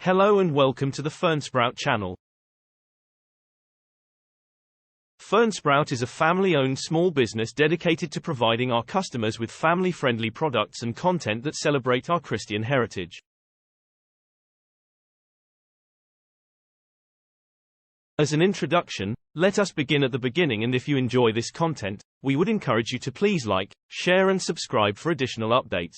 Hello and welcome to the Fernsprout channel. Fernsprout is a family-owned small business dedicated to providing our customers with family-friendly products and content that celebrate our Christian heritage. As an introduction, let us begin at the beginning, and if you enjoy this content, we would encourage you to please like, share and subscribe for additional updates.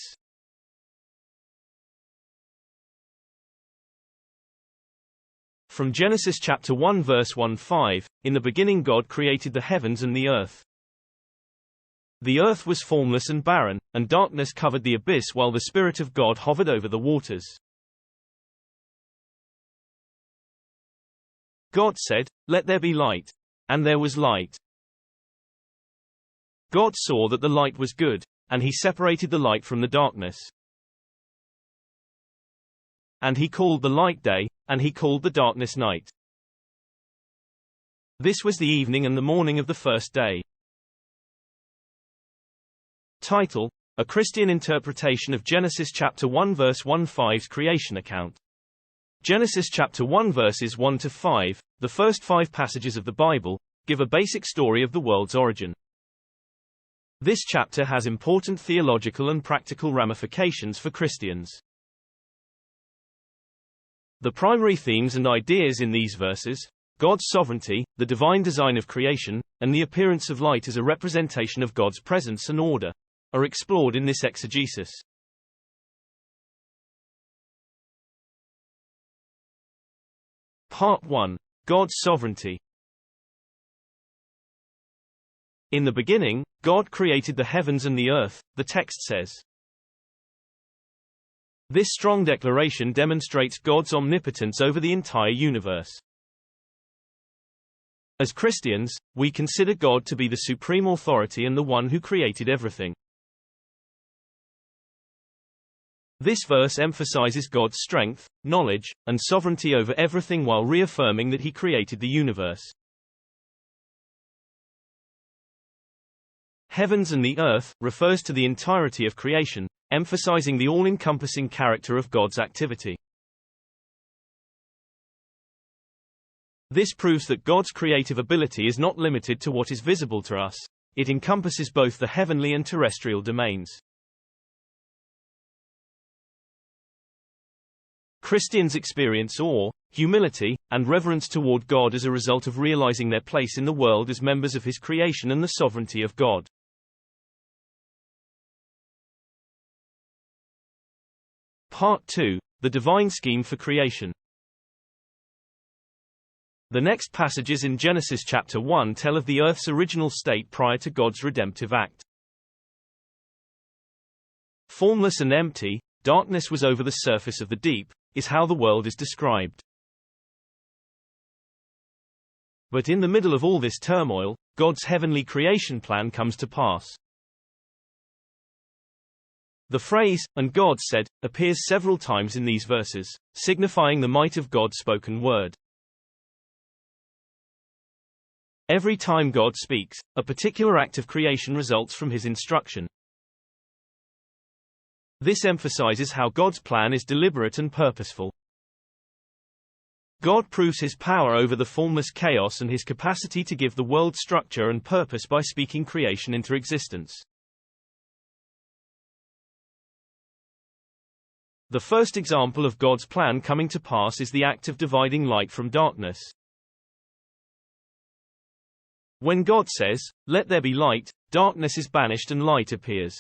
From Genesis chapter 1 verse 1-5, in the beginning God created the heavens and the earth. The earth was formless and barren, and darkness covered the abyss while the Spirit of God hovered over the waters. God said, "Let there be light." And there was light. God saw that the light was good, and he separated the light from the darkness. And he called the light day, and he called the darkness night. This was the evening and the morning of the first day. Title: A Christian Interpretation of Genesis chapter 1 verse 1-5's creation account. Genesis chapter 1 verses 1-5, the first 5 passages of the Bible, give a basic story of the world's origin. This chapter has important theological and practical ramifications for Christians. The primary themes and ideas in these verses, God's sovereignty, the divine design of creation, and the appearance of light as a representation of God's presence and order, are explored in this exegesis. Part 1. God's sovereignty. In the beginning, God created the heavens and the earth, the text says. This strong declaration demonstrates God's omnipotence over the entire universe. As Christians, we consider God to be the supreme authority and the one who created everything. This verse emphasizes God's strength, knowledge, and sovereignty over everything while reaffirming that he created the universe. Heavens and the earth refers to the entirety of creation, emphasizing the all-encompassing character of God's activity. This proves that God's creative ability is not limited to what is visible to us. It encompasses both the heavenly and terrestrial domains. Christians experience awe, humility, and reverence toward God as a result of realizing their place in the world as members of his creation and the sovereignty of God. Part 2. The divine scheme for creation. The next passages in Genesis chapter 1 tell of the earth's original state prior to God's redemptive act. Formless and empty, darkness was over the surface of the deep, is how the world is described. But in the middle of all this turmoil, God's heavenly creation plan comes to pass. The phrase, "and God said," appears several times in these verses, signifying the might of God's spoken word. Every time God speaks, a particular act of creation results from his instruction. This emphasizes how God's plan is deliberate and purposeful. God proves his power over the formless chaos and his capacity to give the world structure and purpose by speaking creation into existence. The first example of God's plan coming to pass is the act of dividing light from darkness. When God says, "Let there be light," darkness is banished and light appears.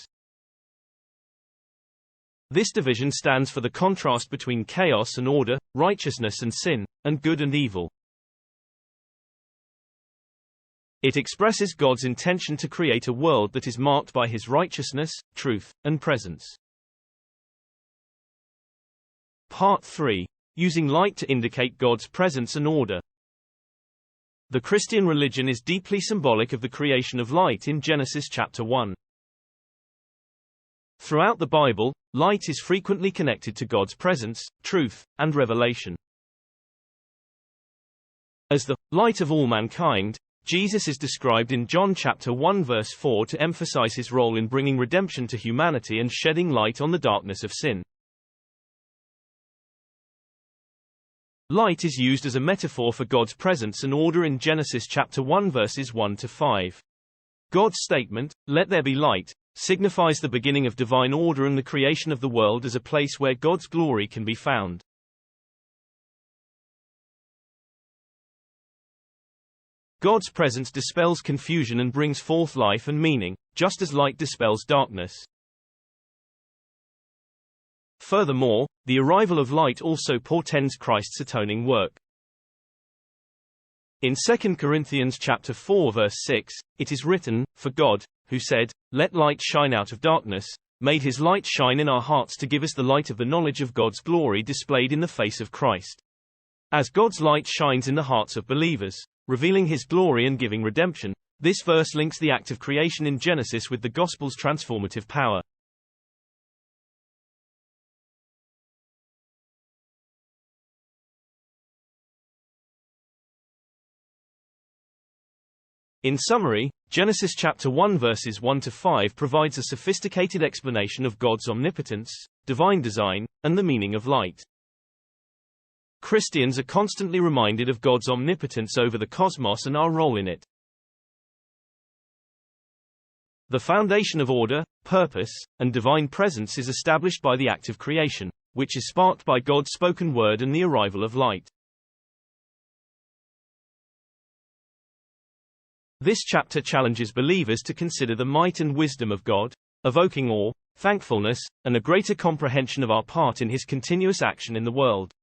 This division stands for the contrast between chaos and order, righteousness and sin, and good and evil. It expresses God's intention to create a world that is marked by his righteousness, truth, and presence. Part 3. Using light to indicate God's presence and order. The Christian religion is deeply symbolic of the creation of light in Genesis chapter 1. Throughout the Bible, light is frequently connected to God's presence, truth, and revelation. As the light of all mankind, Jesus is described in John chapter 1 verse 4 to emphasize his role in bringing redemption to humanity and shedding light on the darkness of sin. Light is used as a metaphor for God's presence and order in Genesis chapter 1 verses 1 to 5. God's statement, "Let there be light," signifies the beginning of divine order and the creation of the world as a place where God's glory can be found. God's presence dispels confusion and brings forth life and meaning, just as light dispels darkness. Furthermore, the arrival of light also portends Christ's atoning work. In 2 Corinthians chapter 4 verse 6, it is written, "For God, who said, 'Let light shine out of darkness,' made his light shine in our hearts to give us the light of the knowledge of God's glory displayed in the face of Christ." As God's light shines in the hearts of believers, revealing his glory and giving redemption, this verse links the act of creation in Genesis with the gospel's transformative power. In summary, Genesis chapter 1 verses 1 to 5 provides a sophisticated explanation of God's omnipotence, divine design, and the meaning of light. Christians are constantly reminded of God's omnipotence over the cosmos and our role in it. The foundation of order, purpose, and divine presence is established by the act of creation, which is sparked by God's spoken word and the arrival of light. This chapter challenges believers to consider the might and wisdom of God, evoking awe, thankfulness, and a greater comprehension of our part in his continuous action in the world.